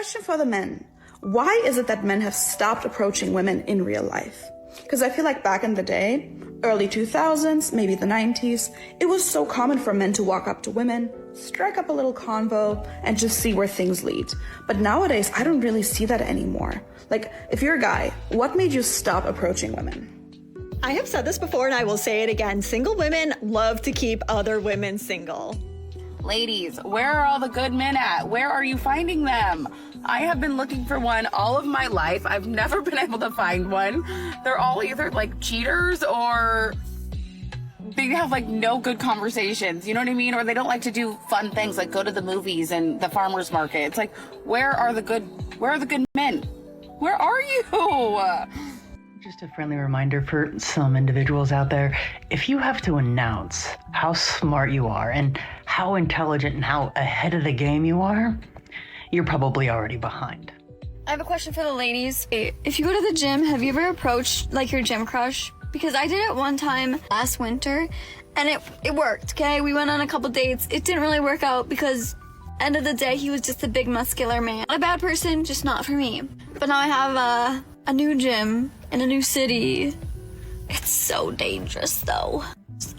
Question for the men. Why is it that men have stopped approaching women in real life? Because I feel like back in the day, early 2000s, maybe the 90s, it was so common for men to walk up to women, strike up a little convo, and just see where things lead. But nowadays, I don't really see that anymore. Like, if you're a guy, what made you stop approaching women? I have said this before and I will say it again. Single women love to keep other women single. Ladies, where are all the good men at? Where are you finding them? I have been looking for one all of my life. I've never been able to find one. They're all either like cheaters or they have like no good conversations, you know what I mean? Or they don't like to do fun things like go to the movies and the farmer's market. It's like, where are the good men? Where are you? Just a friendly reminder for some individuals out there, if you have to announce how smart you are and how intelligent and how ahead of the game you are, you're probably already behind. I have a question for the ladies. If you go to the gym, have you ever approached like your gym crush? Because I did it one time last winter and it worked, okay? We went on a couple dates. It didn't really work out because end of the day, he was just a big muscular man. Not a bad person, just not for me. But now I have a new gym in a new city. It's so dangerous though.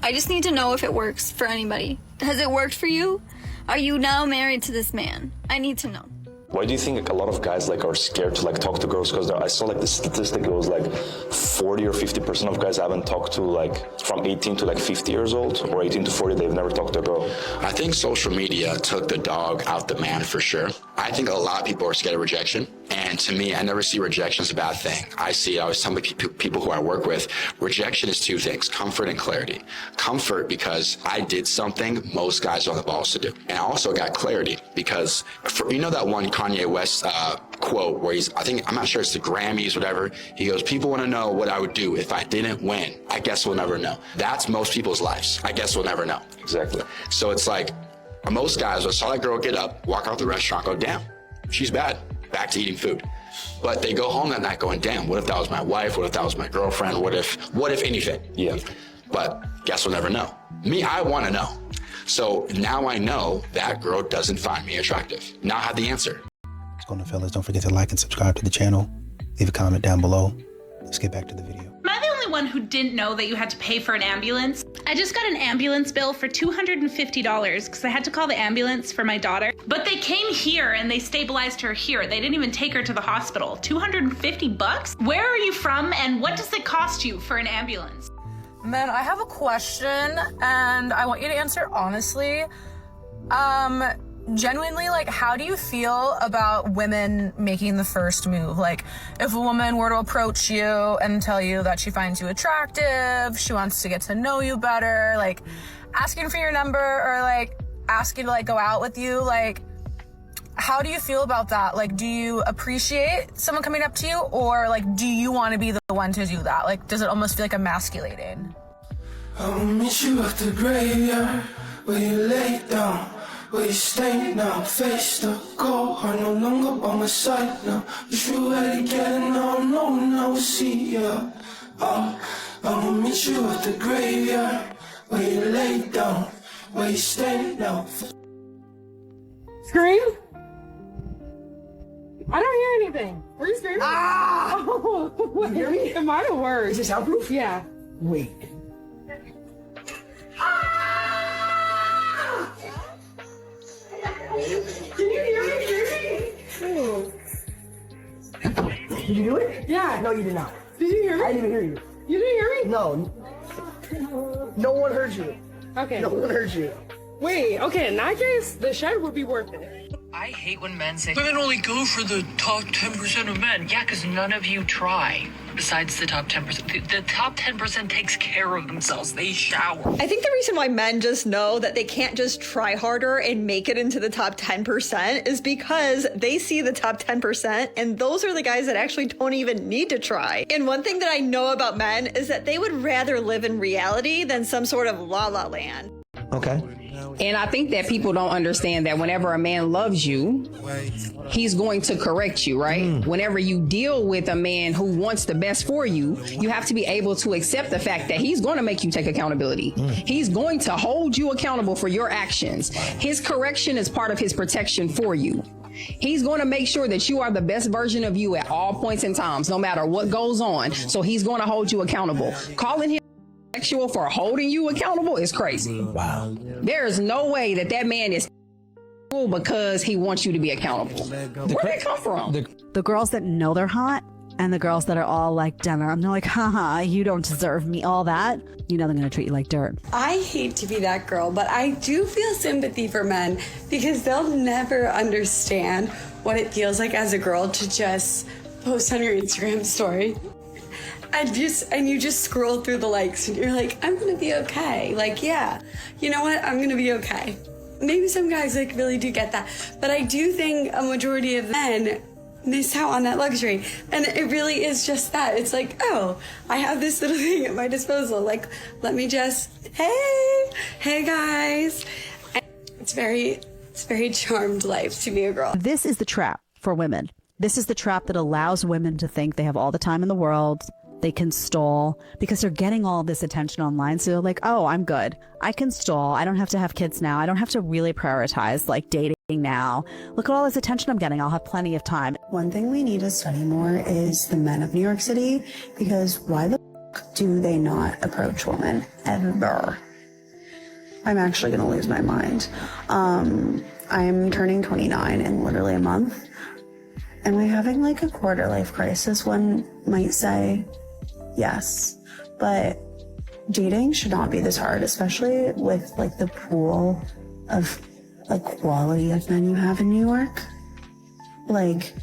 I just need to know if it works for anybody. Has it worked for you? Are you now married to this man? I need to know. Why do you think a lot of guys are scared to talk to girls? Because I saw the statistic, it was 40 or 50% of guys haven't talked to from 18 to 50 years old, or 18 to 40, they've never talked to a girl. I think social media took the dog out the man for sure. I think a lot of people are scared of rejection. And to me, I never see rejection as a bad thing. I always tell people who I work with, rejection is two things, comfort and clarity. Comfort because I did something most guys don't have the balls to do. And I also got clarity because, you know that one Kanye West quote where I'm not sure it's the Grammys, whatever. He goes, people want to know what I would do if I didn't win. I guess we'll never know. That's most people's lives. I guess we'll never know. Exactly. So it's like, most guys, I saw that girl get up, walk out the restaurant, go, damn, she's bad. Back to eating food. But they go home that night going, damn, what if that was my wife? What if that was my girlfriend? What if anything? Yeah. But guess we'll never know. Me, I want to know. So now I know that girl doesn't find me attractive. Now I have the answer. What's going on, fellas? Don't forget to like and subscribe to the channel. Leave a comment down below. Let's get back to the video. Am I the only one who didn't know that you had to pay for an ambulance? I just got an ambulance bill for $250 because I had to call the ambulance for my daughter. But they came here and they stabilized her here. They didn't even take her to the hospital. $250? Where are you from and what does it cost you for an ambulance? Men, I have a question and I want you to answer honestly. Genuinely, how do you feel about women making the first move? If a woman were to approach you and tell you that she finds you attractive, she wants to get to know you better, asking for your number or asking to go out with you, how do you feel about that? Do you appreciate someone coming up to you or do you want to be the one to do that? Does it almost feel emasculating? I'll meet you at the graveyard where you lay down. Where you stay now, face the goal, are no longer by my side now. Wish we were together now, no one I will see ya. I'ma meet you at the graveyard, where you lay down, where you stay now. Scream? I don't hear anything. Were you screaming? Ah! You hear me? Am I the worst? Is this soundproof? Yeah. Wait. Can you hear me? Did you do it? Yeah. No, you did not. Did you hear me? I didn't even hear you. You didn't hear me? No. No one heard you. Okay. No one heard you. Wait, okay, in that case, the shed would be worth it. I hate when men say, women only go for the top 10% of men. Yeah, because none of you try. Besides the top 10%. The top 10% takes care of themselves. They shower. I think the reason why men just know that they can't just try harder and make it into the top 10% is because they see the top 10% and those are the guys that actually don't even need to try. And one thing that I know about men is that they would rather live in reality than some sort of la-la land. Okay. And I think that people don't understand that whenever a man loves you, he's going to correct you, right? Whenever you deal with a man who wants the best for you, you have to be able to accept the fact that he's going to make you take accountability. He's going to hold you accountable for your actions. His correction is part of his protection for you. He's going to make sure that you are the best version of you at all points in times, no matter what goes on. So he's going to hold you accountable. Calling him sexual for holding you accountable is crazy. Wow. There is no way that man is because he wants you to be accountable. Where'd that come from? The girls that know they're hot and the girls that are all like dinner, and they're like, haha, you don't deserve me, all that, you know they're going to treat you like dirt. I hate to be that girl, but I do feel sympathy for men because they'll never understand what it feels like as a girl to just post on your Instagram story. And you just scroll through the likes and you're like, I'm going to be okay. Like, yeah, you know what? I'm going to be okay. Maybe some guys like really do get that, but I do think a majority of men miss out on that luxury. And it really is just that. It's like, oh, I have this little thing at my disposal. Like, let me just, hey guys. It's very charmed life to be a girl. This is the trap for women. This is the trap that allows women to think they have all the time in the world. They can stall because they're getting all this attention online. So they're like, oh, I'm good. I can stall. I don't have to have kids now. I don't have to really prioritize like dating now. Look at all this attention I'm getting. I'll have plenty of time. One thing we need to study more is the men of New York City, because why the do they not approach women ever? I'm actually going to lose my mind. I'm turning 29 in literally a month. Am I having like a quarter life crisis? One might say yes, but dating should not be this hard, especially with like the pool of like quality of men you have in New York. Like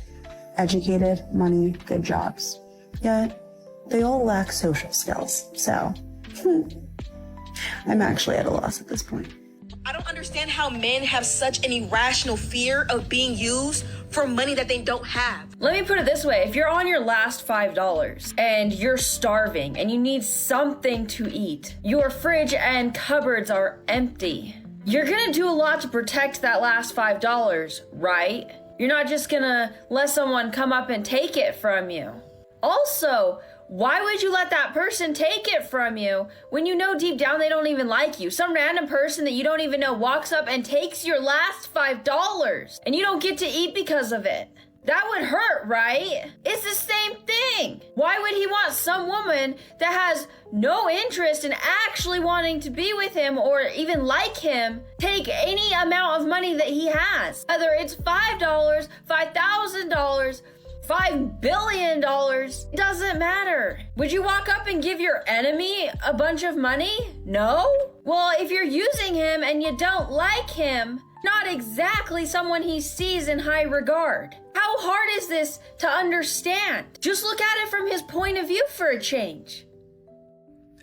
educated, money, good jobs. Yet they all lack social skills. So I'm actually at a loss at this point. I don't understand how men have such an irrational fear of being used for money that they don't have. Let me put it this way. If you're on your last $5 and you're starving and you need something to eat, your fridge and cupboards are empty, you're gonna do a lot to protect that last $5, right? You're not just gonna let someone come up and take it from you. Also, why would you let that person take it from you when you know deep down they don't even like you? Some random person that you don't even know walks up and takes your last $5 and you don't get to eat because of it. That would hurt, right? It's the same thing. Why would he want some woman that has no interest in actually wanting to be with him or even like him take any amount of money that he has? Whether it's $5, $5,000, $5 billion, doesn't matter. Would you walk up and give your enemy a bunch of money? No? Well, if you're using him and you don't like him, not exactly someone he sees in high regard. How hard is this to understand? Just look at it from his point of view for a change.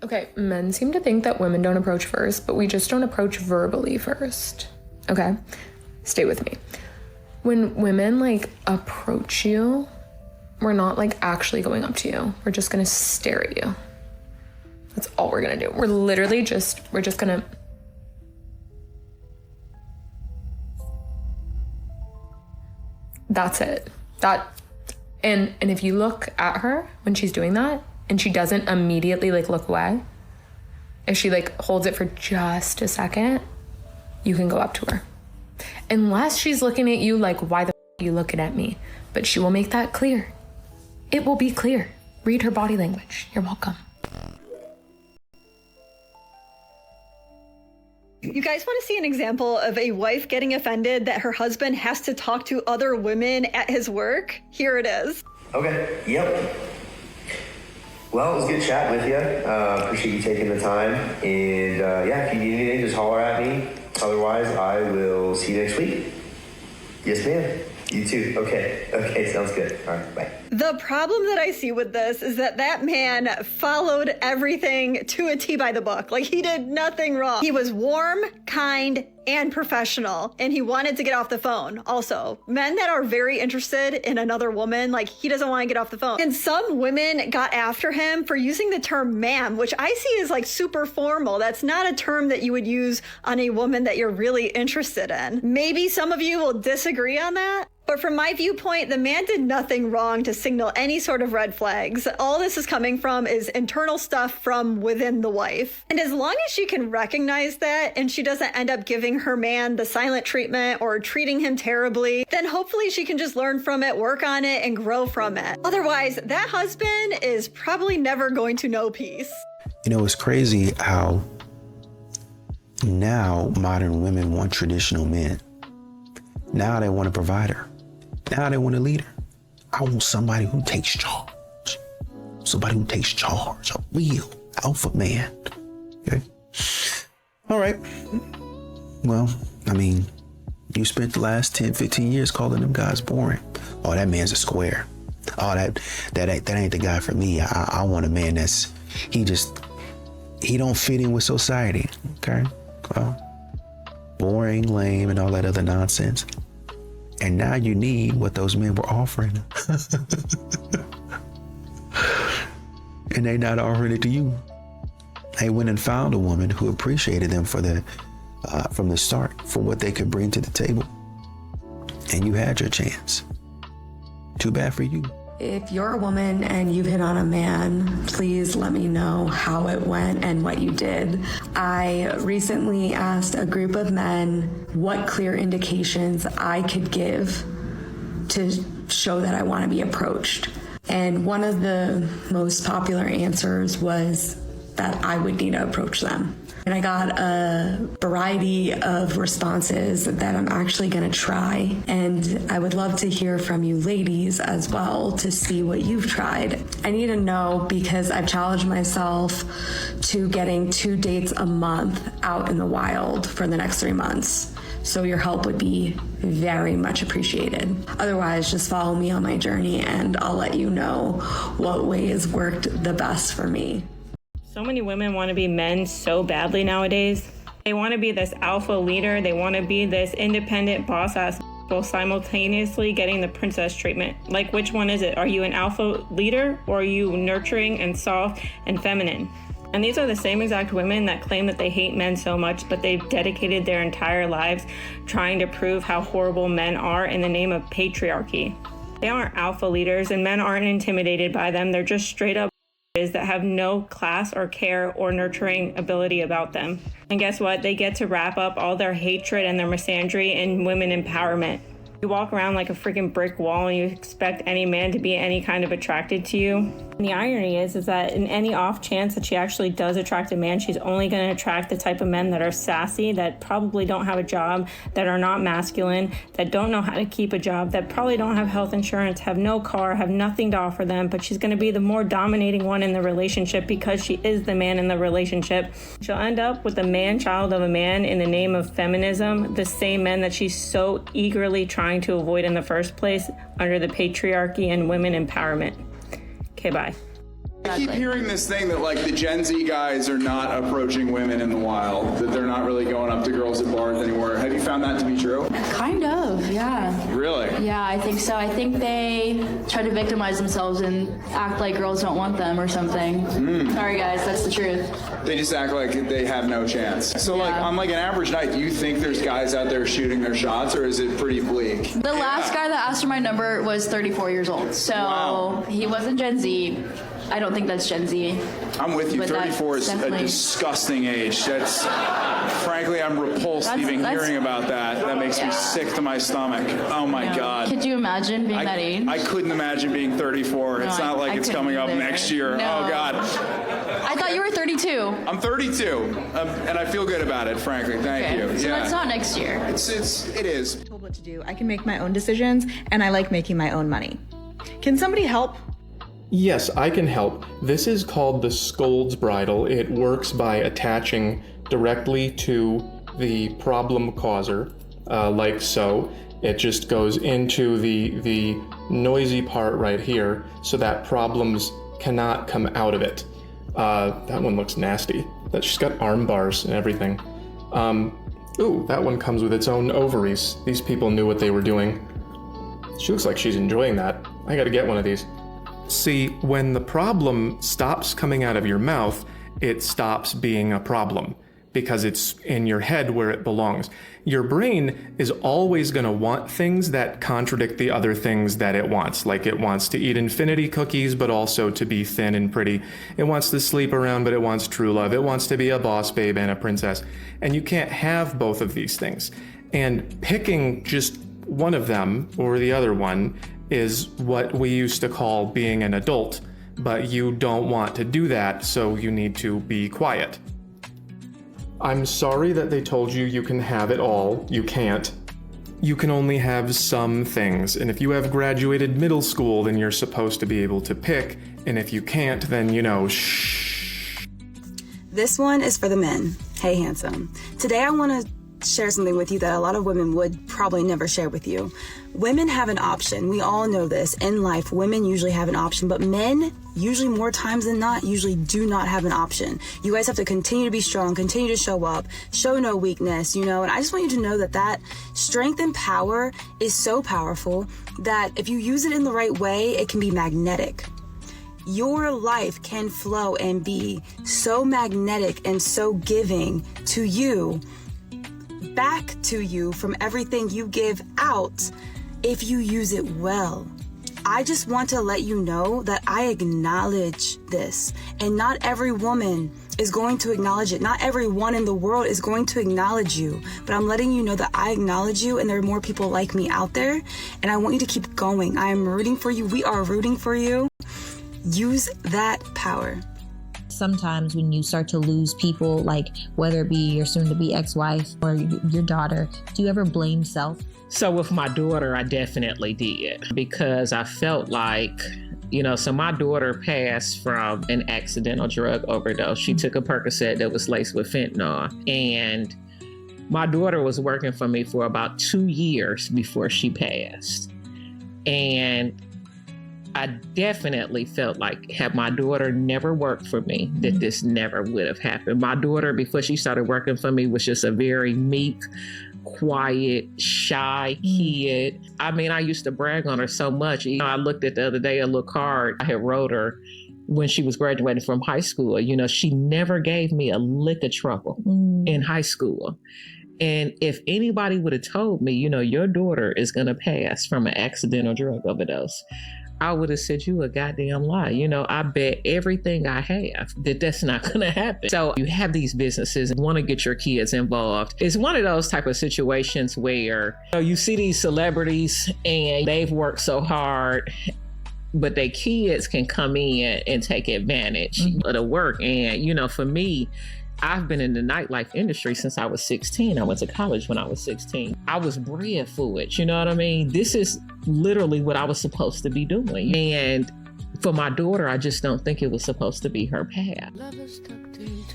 Okay, men seem to think that women don't approach first, but we just don't approach verbally first. Okay, stay with me. When women like approach you, we're not like actually going up to you. We're just gonna stare at you. That's all we're gonna do. We're just gonna. That's it. And if you look at her when she's doing that and she doesn't immediately like look away, if she like holds it for just a second, you can go up to her. Unless she's looking at you like, why the f are you looking at me? But she will make that clear. It will be clear. Read her body language. You're welcome. You guys want to see an example of a wife getting offended that her husband has to talk to other women at his work? Here it is. Okay, yep. Well, it was good chatting with you. Appreciate you taking the time. And yeah, if you need anything, just holler at me. Otherwise, I will see you next week. Yes, ma'am. You too. Okay, sounds good. All right, bye. The problem that I see with this is that man followed everything to a T by the book. Like, he did nothing wrong. He was warm, kind, and professional, and he wanted to get off the phone. Also, men that are very interested in another woman, like, he doesn't want to get off the phone. And some women got after him for using the term ma'am, which I see as like super formal. That's not a term that you would use on a woman that you're really interested in. Maybe some of you will disagree on that. But from my viewpoint, the man did nothing wrong to signal any sort of red flags. All this is coming from is internal stuff from within the wife. And as long as she can recognize that and she doesn't end up giving giving her man the silent treatment or treating him terribly, then hopefully she can just learn from it, work on it, and grow from it. Otherwise, that husband is probably never going to know peace. You know, it's crazy how now modern women want traditional men. Now they want a provider. Now they want a leader. I want somebody who takes charge. Somebody who takes charge, a real alpha man. Okay. All right. Well, I mean, you spent the last 10, 15 years calling them guys boring. Oh, that man's a square. Oh, that ain't the guy for me. I want a man he don't fit in with society. Okay. Well, boring, lame, and all that other nonsense. And now you need what those men were offering. And they not offering it to you. They went and found a woman who appreciated them from the start for what they could bring to the table. And you had your chance. Too bad for you. If you're a woman and you've hit on a man, please let me know how it went and what you did. I recently asked a group of men what clear indications I could give to show that I want to be approached. And one of the most popular answers was that I would need to approach them. And I got a variety of responses that I'm actually going to try. And I would love to hear from you ladies as well to see what you've tried. I need to know because I've challenged myself to getting 2 dates a month out in the wild for the next 3 months. So your help would be very much appreciated. Otherwise, just follow me on my journey and I'll let you know what way has worked the best for me. So many women want to be men so badly nowadays. They want to be this alpha leader. They want to be this independent boss ass while simultaneously getting the princess treatment. Like, which one is it? Are you an alpha leader or are you nurturing and soft and feminine? And these are the same exact women that claim that they hate men so much, but they've dedicated their entire lives trying to prove how horrible men are in the name of patriarchy. They aren't alpha leaders and men aren't intimidated by them. They're just straight up that have no class or care or nurturing ability about them. And guess what? They get to wrap up all their hatred and their misandry in women empowerment. You walk around like a freaking brick wall and you expect any man to be any kind of attracted to you. And the irony is that in any off chance that she actually does attract a man, she's only going to attract the type of men that are sassy, that probably don't have a job, that are not masculine, that don't know how to keep a job, that probably don't have health insurance, have no car, have nothing to offer them, but she's going to be the more dominating one in the relationship because she is the man in the relationship. She'll end up with the man-child of a man in the name of feminism, the same men that she's so eagerly trying to avoid in the first place under the patriarchy and women empowerment. Okay, bye. I keep hearing this thing that like the Gen Z guys are not approaching women in the wild, that they're not really going up to girls at bars anymore. Have you found that to be true? Kind of, yeah. Really? Yeah, I think so. I think they try to victimize themselves and act like girls don't want them or something. Sorry guys, that's the truth. They just act like they have no chance. So like on like an average night, do you think there's guys out there shooting their shots or is it pretty bleak? The last guy that asked for my number was 34 years old, so he wasn't Gen Z. I don't think that's Gen Z. I'm with you. 34 is a disgusting age. That's, frankly, I'm repulsed even hearing about that. That makes me sick to my stomach. Oh my God. Could you imagine being that age? I couldn't imagine being 34. It's not like it's coming up next year. No. Oh God. I thought you were 32. I'm 32, and I feel good about it, frankly. Thank you. So that's not next year. It is. Told what to do. I can make my own decisions, and I like making my own money. Can somebody help? Yes, I can help. This is called the Scold's Bridle. It works by attaching directly to the problem causer, like so. It just goes into the noisy part right here so that problems cannot come out of it. That one looks nasty. She's got arm bars and everything. Ooh, that one comes with its own ovaries. These people knew what they were doing. She looks like she's enjoying that. I gotta get one of these. See, when the problem stops coming out of your mouth, it stops being a problem. because it's in your head where it belongs. Your brain is always going to want things that contradict the other things that it wants. Like it wants to eat infinity cookies, but also to be thin and pretty. It wants to sleep around, but it wants true love. It wants to be a boss babe and a princess. And you can't have both of these things. And picking just one of them or the other one is what we used to call being an adult. But you don't want to do that, so you need to be quiet. I'm sorry that they told you you can have it all. You can't. You can only have some things, and if you have graduated middle school, then you're supposed to be able to pick, and if you can't, then, shh. This one is for the men. Hey, handsome. Today I want to share something with you that a lot of women would probably never share with you. Women have an option. We all know this. In life, women usually have an option, but men, usually more times than not, usually do not have an option. You guys have to continue to be strong, continue to show up, show no weakness, and I just want you to know that strength and power is so powerful that if you use it in the right way, it can be magnetic. Your life can flow and be so magnetic and so giving to you, back to you from everything you give out if you use it well. I just want to let you know that I acknowledge this, and not every woman is going to acknowledge it. Not everyone in the world is going to acknowledge you, but I'm letting you know that I acknowledge you, and there are more people like me out there, and I want you to keep going. I am rooting for you. We are rooting for you. Use that power. Sometimes when you start to lose people, like whether it be your soon-to-be ex-wife or your daughter, do you ever blame self? So with my daughter, I definitely did, because I felt like, so my daughter passed from an accidental drug overdose. She took a Percocet that was laced with fentanyl, and my daughter was working for me for about 2 years before she passed. And I definitely felt like had my daughter never worked for me, that this never would have happened. My daughter, before she started working for me, was just a very meek, quiet, shy kid. I mean, I used to brag on her so much. I looked at the other day a little card I had wrote her when she was graduating from high school. She never gave me a lick of trouble in high school. And if anybody would have told me, your daughter is going to pass from an accidental drug overdose, I would have said, you a goddamn lie. I bet everything I have that that's not going to happen. So you have these businesses and want to get your kids involved. It's one of those type of situations where you see these celebrities and they've worked so hard, but their kids can come in and take advantage of the work. And, for me, I've been in the nightlife industry since I was 16. I went to college when I was 16. I was bred for it. You know what I mean? This is literally what I was supposed to be doing. And for my daughter, I just don't think it was supposed to be her path.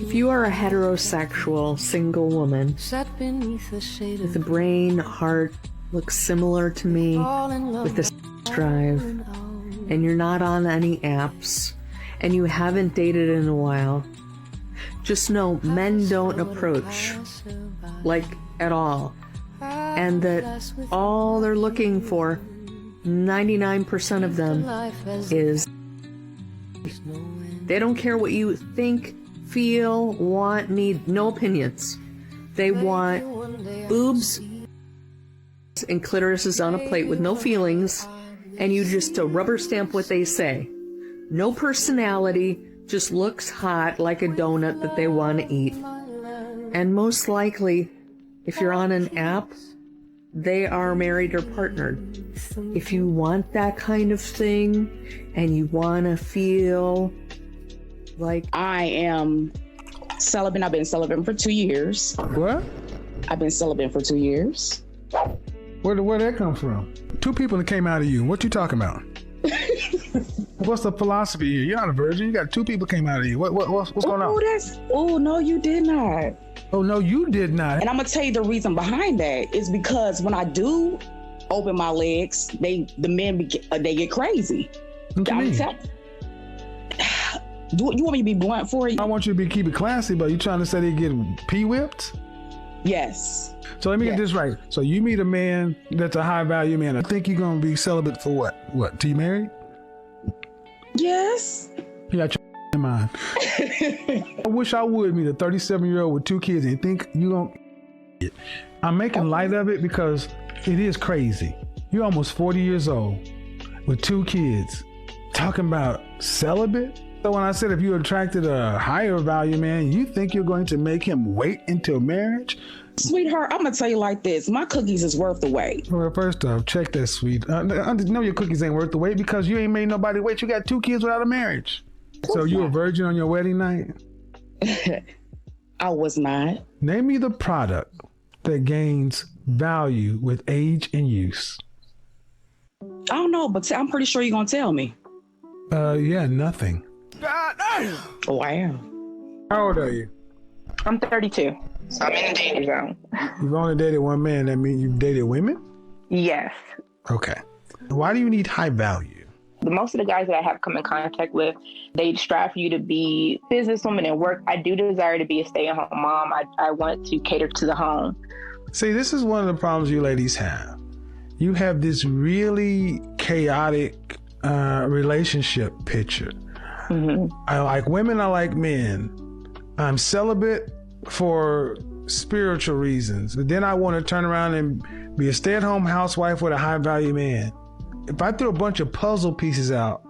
If you are a heterosexual single woman with a brain, heart, looks similar to me, with a drive, and you're not on any apps, and you haven't dated in a while, just know men don't approach at all, and that all they're looking for, 99% of them, is they don't care what you think, feel, want, need, no opinions. They want boobs and clitorises on a plate with no feelings, and you just to rubber stamp what they say. No personality, just looks hot like a donut that they want to eat. And most likely, if you're on an app, they are married or partnered. If you want that kind of thing and you want to feel like... I am celibate. I've been celibate for 2 years. What? I've been celibate for 2 years. Where'd that come from? 2 people that came out of you. What you talking about? What's the philosophy here? You're not a virgin. You got 2 people came out of you. What's going on? Oh, no, you did not. Oh, no, you did not. And I'm going to tell you the reason behind that is because when I do open my legs, the men they get crazy. What you mean? Do you want me to be blunt for you? I want you to keep it classy, but you trying to say they get pee-whipped? Yes. So let me get this right. So you meet a man that's a high-value man. I think you're going to be celibate for what? What, till you married? Yes. You got in mind. I wish I would meet a 37-year-old with 2 kids and think you don't. I'm making light of it because it is crazy. You're almost 40 years old with 2 kids talking about celibate. So when I said if you attracted a higher value man, you think you're going to make him wait until marriage? Sweetheart, I'm going to tell you like this. My cookies is worth the wait. Well, first off, check that, sweet. No, your cookies ain't worth the wait because you ain't made nobody wait. You got 2 kids without a marriage. So you a virgin on your wedding night? I was not. Name me the product that gains value with age and use. I don't know, but I'm pretty sure you're going to tell me. Yeah, nothing. Wow. How old are you? I'm 32, so I'm in the dating zone. You've only dated one man. That means you've dated women? Yes. Okay. Why do you need high value? Most of the guys that I have come in contact with, they strive for you to be businesswoman and work. I do desire to be a stay-at-home mom. I want to cater to the home. See, this is one of the problems you ladies have. You have this really chaotic relationship picture. Mm-hmm. I like women, I like men. I'm celibate for spiritual reasons, but then I want to turn around and be a stay-at-home housewife with a high-value man. If I threw a bunch of puzzle pieces out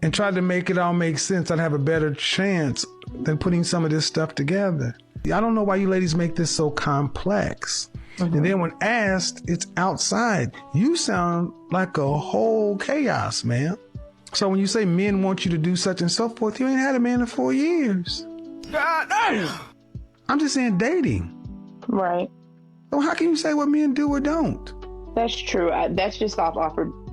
and tried to make it all make sense, I'd have a better chance than putting some of this stuff together. I don't know why you ladies make this so complex. Mm-hmm. And then when asked, it's outside. You sound like a whole chaos, man. So when you say men want you to do such and so forth, you ain't had a man in 4 years. God damn. I'm just saying dating. Right. So how can you say what men do or don't? That's true. That's just off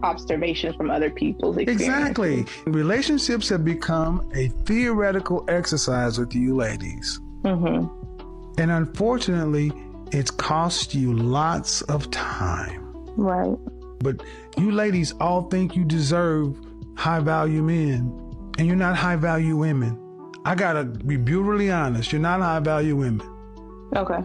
observations from other people's experiences. Exactly. Relationships have become a theoretical exercise with you ladies. Mm-hmm. And unfortunately, it's cost you lots of time. Right. But you ladies all think you deserve high value men, and you're not high value women. I gotta be brutally honest. You're not high value women. Okay.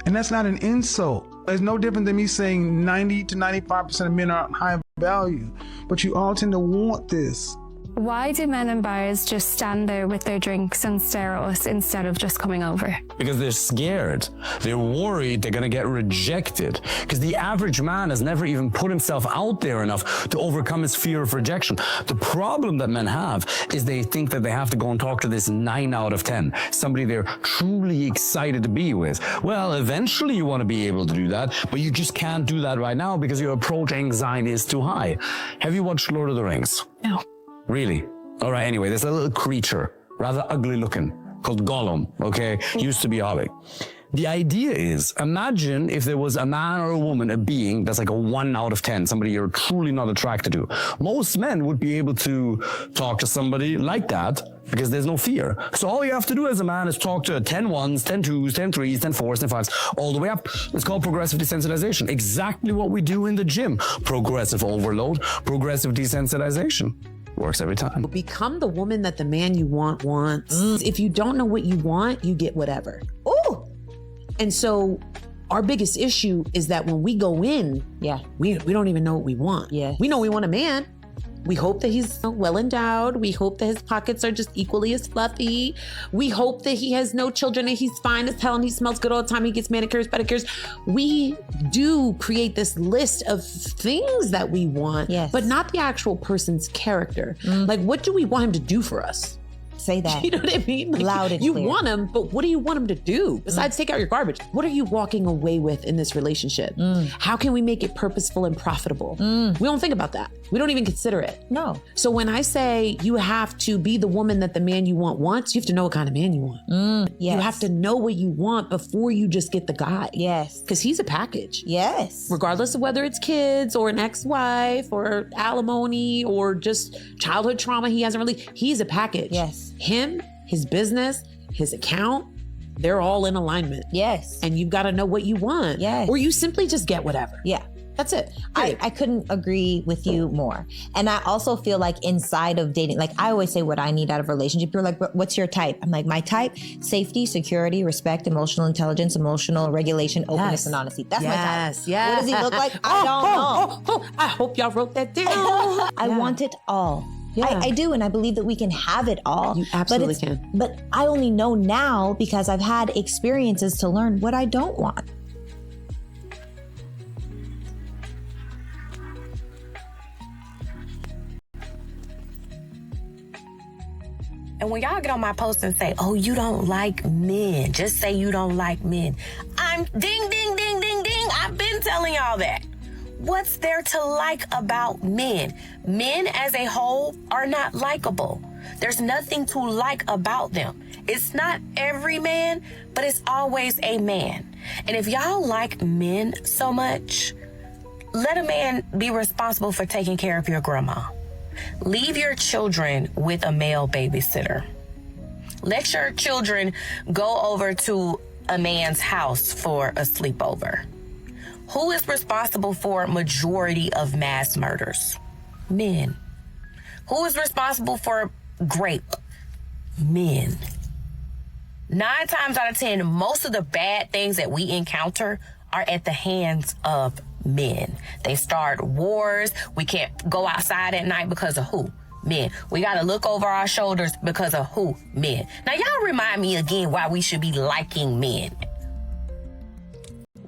And that's not an insult. It's no different than me saying 90 to 95% of men are high value, but you all tend to want this. Why do men in bars just stand there with their drinks and stare at us instead of just coming over? Because they're scared. They're worried they're going to get rejected. Because the average man has never even put himself out there enough to overcome his fear of rejection. The problem that men have is they think that they have to go and talk to this 9 out of 10, somebody they're truly excited to be with. Well, eventually you want to be able to do that, but you just can't do that right now because your approach anxiety is too high. Have you watched Lord of the Rings? No. Really? All right, anyway, there's a little creature, rather ugly looking, called Gollum, okay? Used to be a hobbit. The idea is, imagine if there was a man or a woman, a being that's like a 1 out of 10, somebody you're truly not attracted to. Most men would be able to talk to somebody like that because there's no fear. So all you have to do as a man is talk to 10 1s, 10 2s, 10 3s, 10 4s, 10 5s, all the way up. It's called progressive desensitization. Exactly what we do in the gym. Progressive overload, progressive desensitization. Works every time. Become the woman that the man you want wants. If you don't know what you want, you get whatever. Ooh. And so our biggest issue is that when we go in, we don't even know what we want. Yeah. We know we want a man. We hope that he's well endowed. We hope that his pockets are just equally as fluffy. We hope that he has no children and he's fine as hell and he smells good all the time. He gets manicures, pedicures. We do create this list of things that we want, but not the actual person's character. Like, what do we want him to do for us? Say that. You know what I mean? Like, loud and you clear. Want him, but what do you want him to do besides take out your garbage? What are you walking away with in this relationship? How can we make it purposeful and profitable? We don't think about that. We don't even consider it. No. So when I say you have to be the woman that the man you want wants, you have to know what kind of man you want. Yes. You have to know what you want before you just get the guy. Yes. Because he's a package. Yes. Regardless of whether it's kids or an ex-wife or alimony or just childhood trauma he's a package. Yes. Him, his business, his account, they're all in alignment. Yes. And you've got to know what you want. Yes. Or you simply just get whatever. Yeah. That's it. I couldn't agree with you more. And I also feel like inside of dating, like I always say what I need out of a relationship. You're like, what's your type? I'm like, my type, safety, security, respect, emotional intelligence, emotional regulation, openness, and honesty. That's my type. Yes. What does he look like? I don't know. I hope y'all wrote that down. I want it all. Yeah. I do, and I believe that we can have it all. You absolutely can. But I only know now because I've had experiences to learn what I don't want. And when y'all get on my post and say, oh, you don't like men, just say you don't like men. I'm ding, ding, ding, ding, ding. I've been telling y'all that. What's there to like about men? Men as a whole are not likable. There's nothing to like about them. It's not every man, but it's always a man. And if y'all like men so much, let a man be responsible for taking care of your grandma. Leave your children with a male babysitter. Let your children go over to a man's house for a sleepover. Who is responsible for majority of mass murders? Men. Who is responsible for rape? Men. 9 times out of 10, most of the bad things that we encounter are at the hands of men. They start wars. We can't go outside at night because of who? Men. We got to look over our shoulders because of who? Men. Now, y'all remind me again why we should be liking men.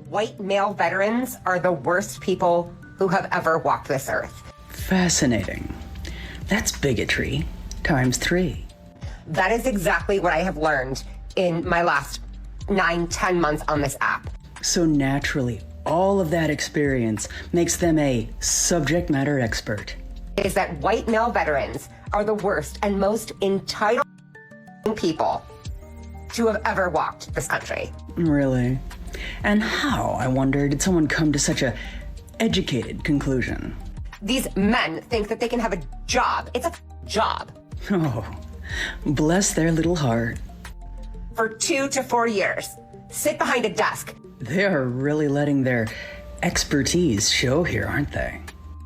White male veterans are the worst people who have ever walked this earth. Fascinating. That's bigotry times 3. That is exactly what I have learned in my last 9-10 months on this app. So naturally, all of that experience makes them a subject matter expert. Is that white male veterans are the worst and most entitled people to have ever walked this country. Really? And how, I wonder, did someone come to such a educated conclusion? These men think that they can have a job. It's a job. Oh, bless their little heart. For 2 to 4 years, sit behind a desk. They are really letting their expertise show here, aren't they?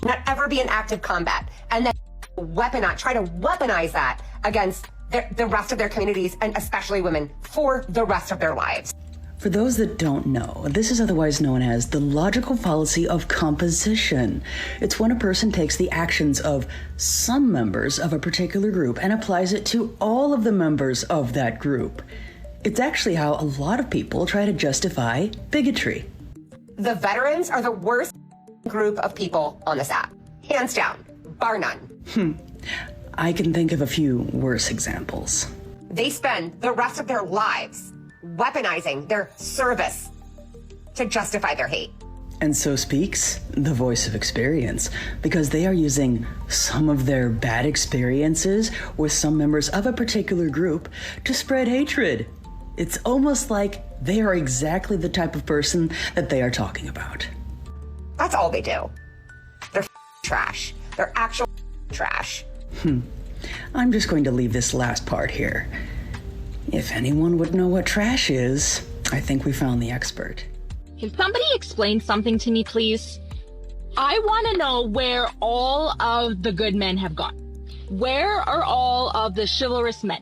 Not ever be in active combat, and then try to weaponize that against the rest of their communities, and especially women, for the rest of their lives. For those that don't know, this is otherwise known as the logical fallacy of composition. It's when a person takes the actions of some members of a particular group and applies it to all of the members of that group. It's actually how a lot of people try to justify bigotry. The veterans are the worst group of people on this app. Hands down, bar none. I can think of a few worse examples. They spend the rest of their lives weaponizing their service to justify their hate. And so speaks the voice of experience, because they are using some of their bad experiences with some members of a particular group to spread hatred. It's almost like they are exactly the type of person that they are talking about. That's all they do. They're trash. They're actual trash. I'm just going to leave this last part here. If anyone would know what trash is, I think we found the expert. Can somebody explain something to me, please? I want to know where all of the good men have gone. Where are all of the chivalrous men?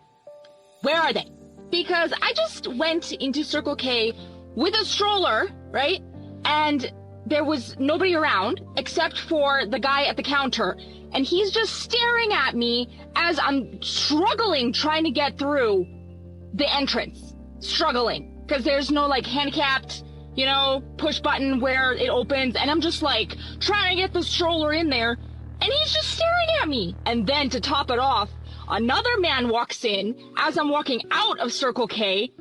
Where are they? Because I just went into Circle K with a stroller, right? And there was nobody around except for the guy at the counter. And he's just staring at me as I'm struggling trying to get through the entrance. Struggling. Because there's no like handicapped, push button where it opens. And I'm just like trying to get the stroller in there. And he's just staring at me. And then to top it off, another man walks in as I'm walking out of Circle K,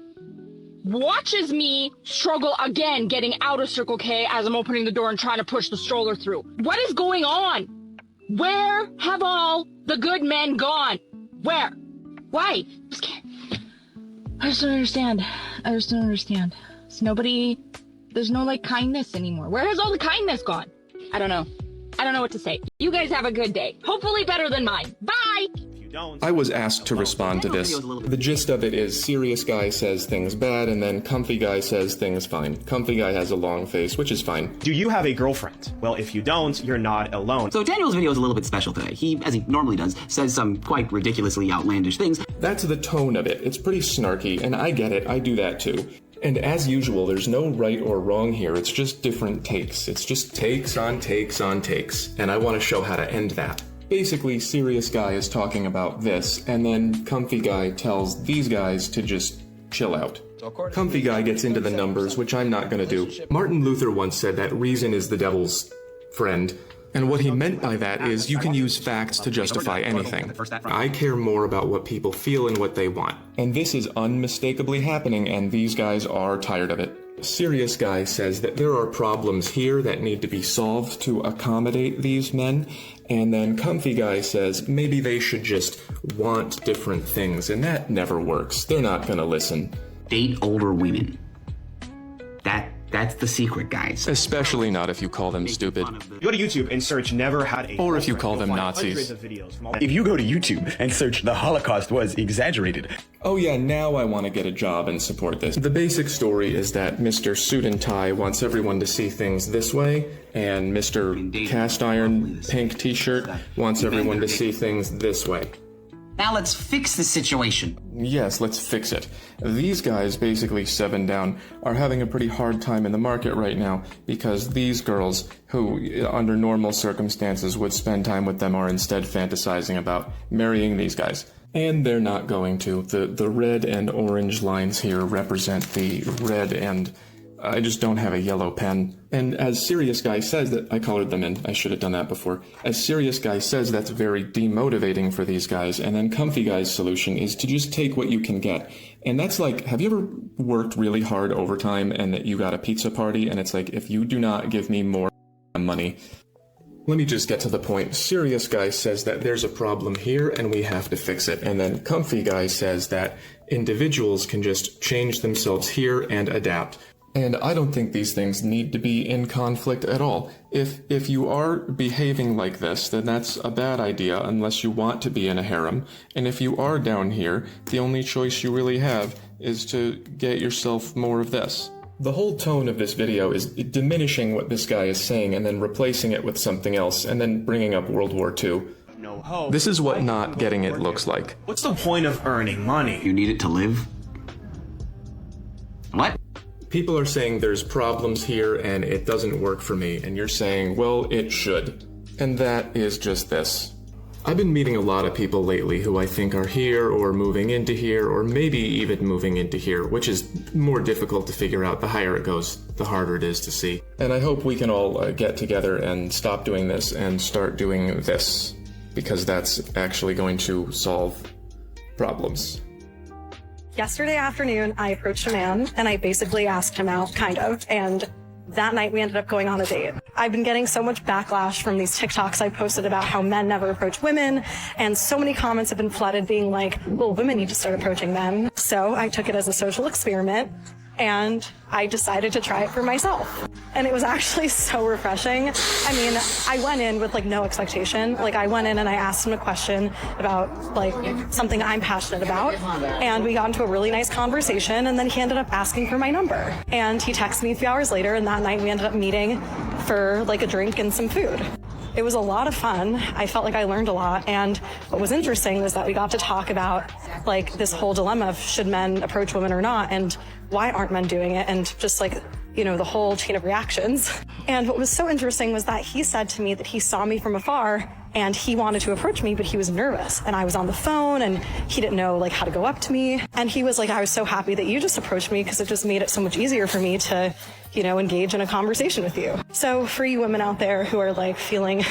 watches me struggle again getting out of Circle K as I'm opening the door and trying to push the stroller through. What is going on? Where have all the good men gone? Where? Why? I just don't understand. There's no like kindness anymore. Where has all the kindness gone? I don't know what to say. You guys have a good day. Hopefully better than mine. Bye! I was asked to respond to this. The gist of it is serious guy says things bad, and then comfy guy says things fine. Comfy guy has a long face, which is fine. Do you have a girlfriend? Well, if you don't, you're not alone. So Daniel's video is a little bit special today. He, as he normally does, says some quite ridiculously outlandish things. That's the tone of it. It's pretty snarky, and I get it. I do that too. And as usual, there's no right or wrong here. It's just different takes. It's just takes on takes on takes. And I want to show how to end that. Basically, serious guy is talking about this, and then comfy guy tells these guys to just chill out. Comfy guy gets into the numbers, which I'm not gonna do. Martin Luther once said that reason is the devil's friend. And what he meant by that is you can use facts to justify anything. I care more about what people feel and what they want. And this is unmistakably happening, and these guys are tired of it. Serious guy says that there are problems here that need to be solved to accommodate these men. And then comfy guy says maybe they should just want different things, and that never works. They're not gonna listen. Date older women. That's the secret, guys. Especially not if you call them stupid. You go to YouTube and search never had a Or if you call them Nazis. If you go to YouTube and search the Holocaust was exaggerated. Oh yeah, now I want to get a job and support this. The basic story is that Mr. Suit and Tie wants everyone to see things this way, and Mr. Cast Iron Pink T-shirt wants everyone to see things this way. Now let's fix the situation. Yes, let's fix it. These guys, basically 7 down, are having a pretty hard time in the market right now because these girls, who under normal circumstances would spend time with them, are instead fantasizing about marrying these guys. And they're not going to. The red and orange lines here represent the red and... I just don't have a yellow pen. And as Serious Guy says that, I colored them in, I should have done that before. As Serious Guy says, that's very demotivating for these guys. And then Comfy Guy's solution is to just take what you can get. And that's like, have you ever worked really hard overtime and you got a pizza party and it's like, if you do not give me more money. Let me just get to the point. Serious Guy says that there's a problem here and we have to fix it. And then Comfy Guy says that individuals can just change themselves here and adapt. And I don't think these things need to be in conflict at all. If you are behaving like this, then that's a bad idea unless you want to be in a harem. And if you are down here, the only choice you really have is to get yourself more of this. The whole tone of this video is diminishing what this guy is saying and then replacing it with something else and then bringing up World War II. This is what not getting it looks like. What's the point of earning money? You need it to live? What? People are saying there's problems here and it doesn't work for me, and you're saying, well, it should. And that is just this. I've been meeting a lot of people lately who I think are here or moving into here or maybe even moving into here, which is more difficult to figure out. The higher it goes, the harder it is to see. And I hope we can all get together and stop doing this and start doing this, because that's actually going to solve problems. Yesterday afternoon, I approached a man and I basically asked him out, kind of, and that night we ended up going on a date. I've been getting so much backlash from these TikToks I posted about how men never approach women, and so many comments have been flooded being like, well, women need to start approaching men. So I took it as a social experiment and I decided to try it for myself. And it was actually so refreshing. I mean, I went in with like no expectation. Like I went in and I asked him a question about like something I'm passionate about. And we got into a really nice conversation, and then he ended up asking for my number. And he texted me a few hours later, and that night we ended up meeting for like a drink and some food. It was a lot of fun. I felt like I learned a lot. And what was interesting was that we got to talk about like this whole dilemma of should men approach women or not, and why aren't men doing it, and just like, you know, the whole chain of reactions. And what was so interesting was that he said to me that he saw me from afar and he wanted to approach me, but he was nervous. And I was on the phone and he didn't know like how to go up to me. And he was like, I was so happy that you just approached me because it just made it so much easier for me to, you know, engage in a conversation with you. So for you women out there who are like feeling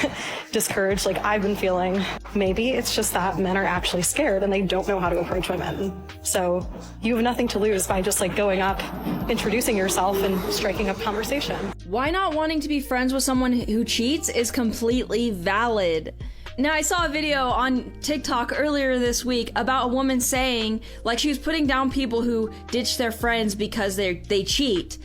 discouraged, like I've been feeling, maybe it's just that men are actually scared and they don't know how to approach women. So you have nothing to lose by just like going up, introducing yourself and striking up conversation. Why not wanting to be friends with someone who cheats is completely valid. Now, I saw a video on TikTok earlier this week about a woman saying, like, she was putting down people who ditch their friends because they cheat.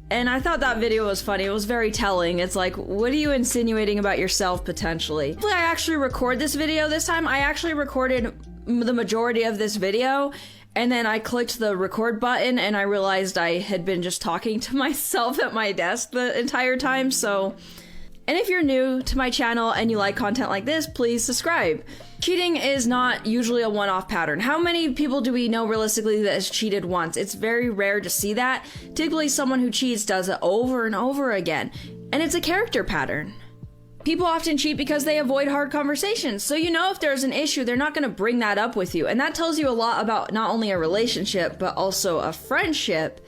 And I thought that video was funny. It was very telling. It's like, what are you insinuating about yourself, potentially? I actually record this video this time. I actually recorded the majority of this video, and then I clicked the record button, and I realized I had been just talking to myself at my desk the entire time, so... And if you're new to my channel and you like content like this, please subscribe. Cheating is not usually a one-off pattern. How many people do we know realistically that has cheated once? It's very rare to see that. Typically, someone who cheats does it over and over again. And it's a character pattern. People often cheat because they avoid hard conversations. So if there's an issue, they're not going to bring that up with you. And that tells you a lot about not only a relationship, but also a friendship,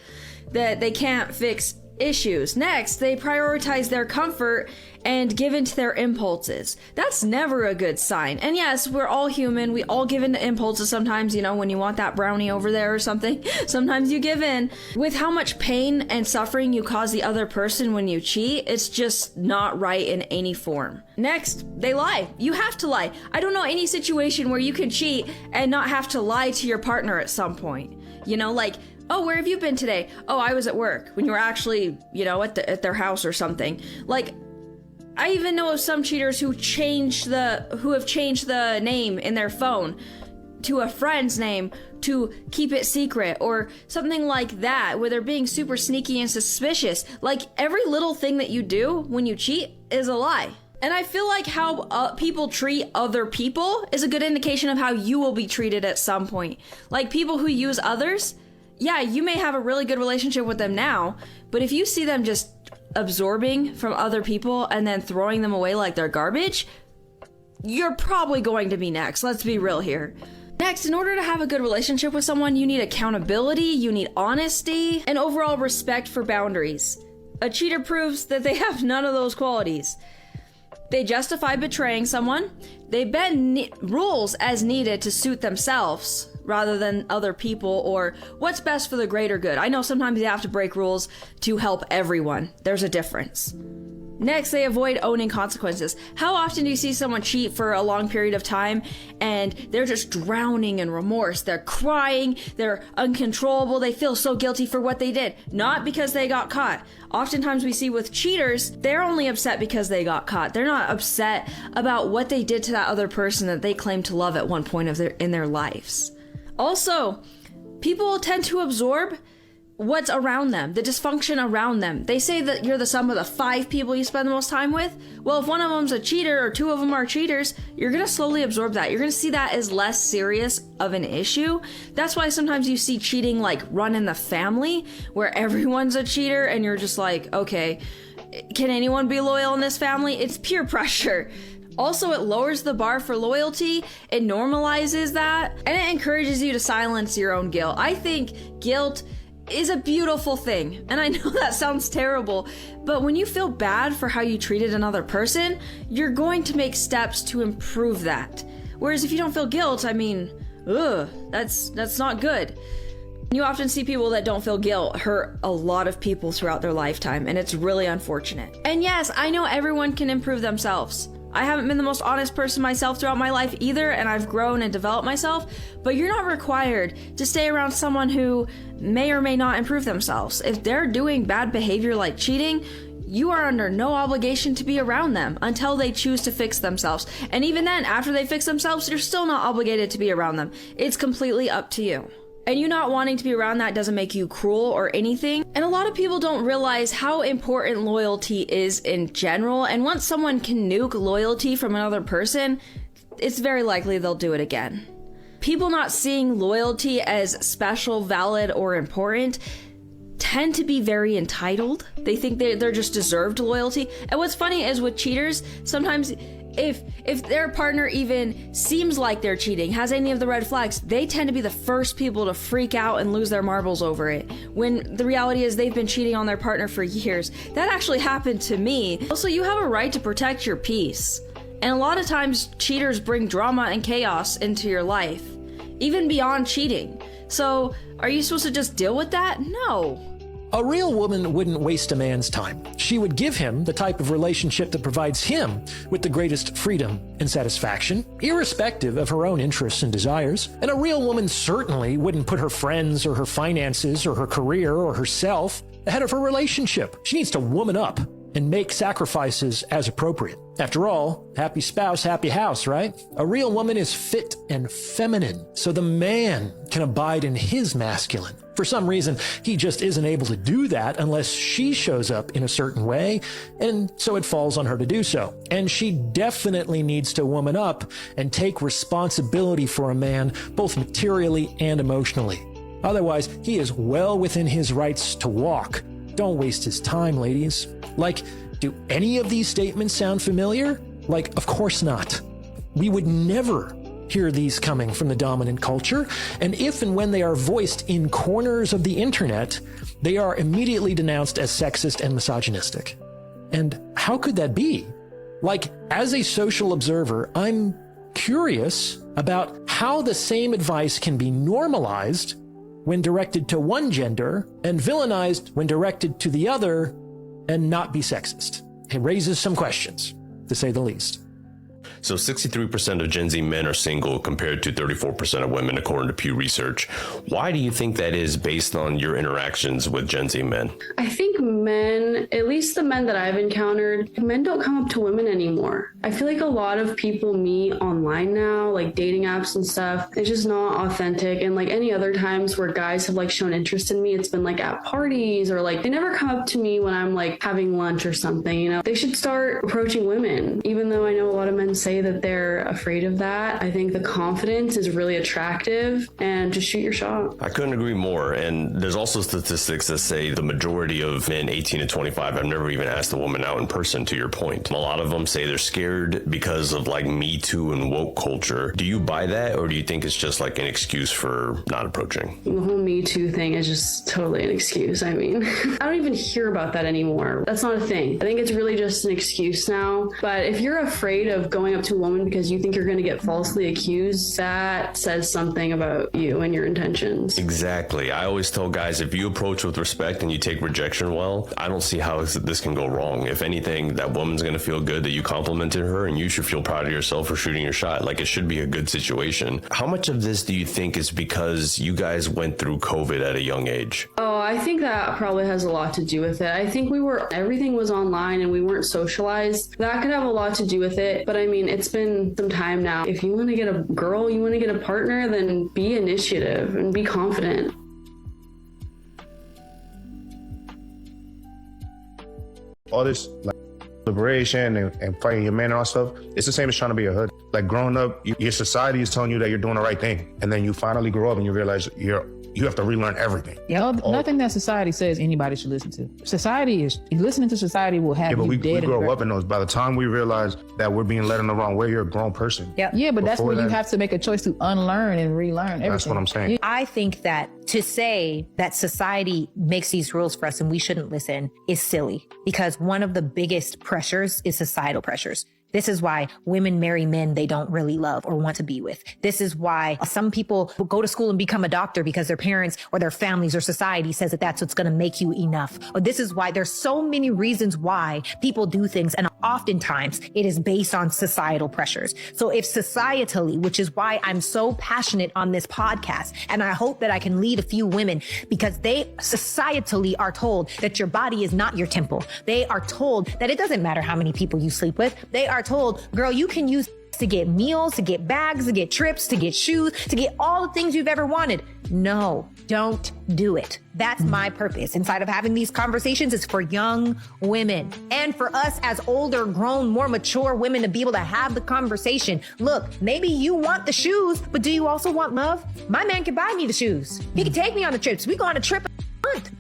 that they can't fix issues. Next, they prioritize their comfort and give in to their impulses. That's never a good sign. And yes, we're all human. We all give in to impulses sometimes, when you want that brownie over there or something. Sometimes you give in. With how much pain and suffering you cause the other person when you cheat, it's just not right in any form. Next, they lie. You have to lie. I don't know any situation where you can cheat and not have to lie to your partner at some point. Oh, where have you been today? Oh, I was at work, when you were actually, at their house or something. I even know of some cheaters who have changed the name in their phone to a friend's name to keep it secret or something like that, where they're being super sneaky and suspicious. Every little thing that you do when you cheat is a lie. And I feel like how people treat other people is a good indication of how you will be treated at some point. People who use others, yeah, you may have a really good relationship with them now, but if you see them just absorbing from other people and then throwing them away like they're garbage, you're probably going to be next. Let's be real here. Next, in order to have a good relationship with someone, you need accountability, you need honesty, and overall respect for boundaries. A cheater proves that they have none of those qualities. They justify betraying someone. They bend rules as needed to suit themselves rather than other people or what's best for the greater good. I know sometimes you have to break rules to help everyone. There's a difference. Next, they avoid owning consequences. How often do you see someone cheat for a long period of time and they're just drowning in remorse? They're crying, they're uncontrollable, they feel so guilty for what they did, not because they got caught. Oftentimes we see with cheaters, they're only upset because they got caught. They're not upset about what they did to that other person that they claim to love at one point in their lives. Also, people tend to absorb what's around them, the dysfunction around them. They say that you're the sum of the 5 people you spend the most time with. Well, if one of them's a cheater or 2 of them are cheaters, you're going to slowly absorb that. You're going to see that as less serious of an issue. That's why sometimes you see cheating run in the family, where everyone's a cheater and you're just okay, can anyone be loyal in this family? It's peer pressure. Also, it lowers the bar for loyalty, it normalizes that, and it encourages you to silence your own guilt. I think guilt is a beautiful thing, and I know that sounds terrible, but when you feel bad for how you treated another person, you're going to make steps to improve that. Whereas if you don't feel guilt, that's not good. You often see people that don't feel guilt hurt a lot of people throughout their lifetime, and it's really unfortunate. And yes, I know everyone can improve themselves. I haven't been the most honest person myself throughout my life either, and I've grown and developed myself, but you're not required to stay around someone who may or may not improve themselves. If they're doing bad behavior like cheating, you are under no obligation to be around them until they choose to fix themselves. And even then, after they fix themselves, you're still not obligated to be around them. It's completely up to you. And you not wanting to be around that doesn't make you cruel or anything. And a lot of people don't realize how important loyalty is in general. And once someone can nuke loyalty from another person, it's very likely they'll do it again. People not seeing loyalty as special, valid, or important tend to be very entitled. They think they're just deserved loyalty. And what's funny is with cheaters, sometimes if their partner even seems like they're cheating, has any of the red flags, they tend to be the first people to freak out and lose their marbles over it, when the reality is they've been cheating on their partner for years. That actually happened to me. Also, you have a right to protect your peace. And a lot of times, cheaters bring drama and chaos into your life, even beyond cheating. So, are you supposed to just deal with that? No. A real woman wouldn't waste a man's time. She would give him the type of relationship that provides him with the greatest freedom and satisfaction, irrespective of her own interests and desires. And a real woman certainly wouldn't put her friends or her finances or her career or herself ahead of her relationship. She needs to woman up and make sacrifices as appropriate. After all, happy spouse, happy house, right? A real woman is fit and feminine, so the man can abide in his masculine. For some reason, he just isn't able to do that unless she shows up in a certain way, and so it falls on her to do so. And she definitely needs to woman up and take responsibility for a man, both materially and emotionally. Otherwise, he is well within his rights to walk. Don't waste his time, ladies. Like, Do any of these statements sound familiar? Like, of course not. We would never hear these coming from the dominant culture, and if and when they are voiced in corners of the internet, they are immediately denounced as sexist and misogynistic. And how could that be? Like, as a social observer, I'm curious about how the same advice can be normalized when directed to one gender and villainized when directed to the other and not be sexist. It raises some questions, to say the least. So 63% of Gen Z men are single compared to 34% of women, according to Pew Research. Why do you think that is based on your interactions with Gen Z men? I think men, at least the men that I've encountered, men don't come up to women anymore. I feel like a lot of people meet online now, like dating apps and stuff. It's just not authentic. And like any other times where guys have like shown interest in me, it's been like at parties or like they never come up to me when I'm like having lunch or something, you know? They should start approaching women, even though I know a lot of men say that they're afraid of that. I think the confidence is really attractive, and just shoot your shot. I couldn't agree more. And there's also statistics that say the majority of men 18 to 25 have never even asked a woman out in person, to your point. A lot of them say they're scared because of like Me Too and woke culture. Do you buy that, or do you think it's just like an excuse for not approaching? The whole Me Too thing is just totally an excuse. I mean, I don't even hear about that anymore. That's not a thing. I think it's really just an excuse now. But if you're afraid of going up to a woman because you think you're going to get falsely accused, that says something about you and your intentions. Exactly. I always tell guys, if you approach with respect and you take rejection well, I don't see how this can go wrong. If anything, that woman's going to feel good that you complimented her, and you should feel proud of yourself for shooting your shot. Like, it should be a good situation. How much of this do you think is because you guys went through COVID at a young age? Oh, I think that probably has a lot to do with it. I think everything was online and we weren't socialized. That could have a lot to do with it. But I mean, it's been some time now. If you want to get a girl, you want to get a partner, then be initiative and be confident. All this like liberation and fighting your man and all stuff, it's the same as trying to be a hood. Like growing up, your society is telling you that you're doing the right thing. And then you finally grow up and you realize you have to relearn everything. Yeah, nothing that society says anybody should listen to. Listening to society will have you dead. We grow up in those. By the time we realize that we're being led in the wrong way, you're a grown person. Yeah, but that's where you have to make a choice to unlearn and relearn everything. That's what I'm saying. I think that to say that society makes these rules for us and we shouldn't listen is silly, because one of the biggest pressures is societal pressures. This is why women marry men they don't really love or want to be with. This is why some people will go to school and become a doctor because their parents or their families or society says that that's what's going to make you enough. Or this is why there's so many reasons why people do things, and oftentimes it is based on societal pressures. So if societally, which is why I'm so passionate on this podcast, and I hope that I can lead a few women, because they societally are told that your body is not your temple. They are told that it doesn't matter how many people you sleep with. They are told, girl, you can use to get meals, to get bags, to get trips, to get shoes, to get all the things you've ever wanted. No, don't do it. That's my purpose inside of having these conversations, is for young women and for us as older, grown, more mature women to be able to have the conversation. Look, maybe you want the shoes, but do you also want love? My man can buy me the shoes. He can take me on the trips. We go on a trip.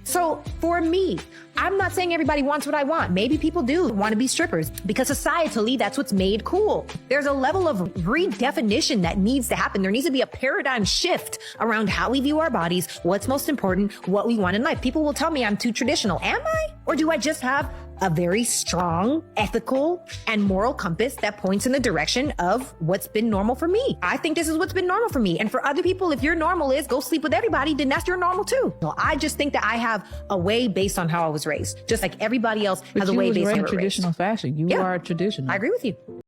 So for me, I'm not saying everybody wants what I want. Maybe people do want to be strippers because societally that's what's made cool. There's a level of redefinition that needs to happen. There needs to be a paradigm shift around how we view our bodies, what's most important, what we want in life. People will tell me I'm too traditional. Am I? Or do I just have a very strong ethical and moral compass that points in the direction of what's been normal for me? I think this is what's been normal for me. And for other people, if your normal is go sleep with everybody, then that's your normal too. Well, I just think that I have a way based on how I was raised, just like everybody else has a way based on how they were raised. traditional fashion. You are traditional. I agree with you.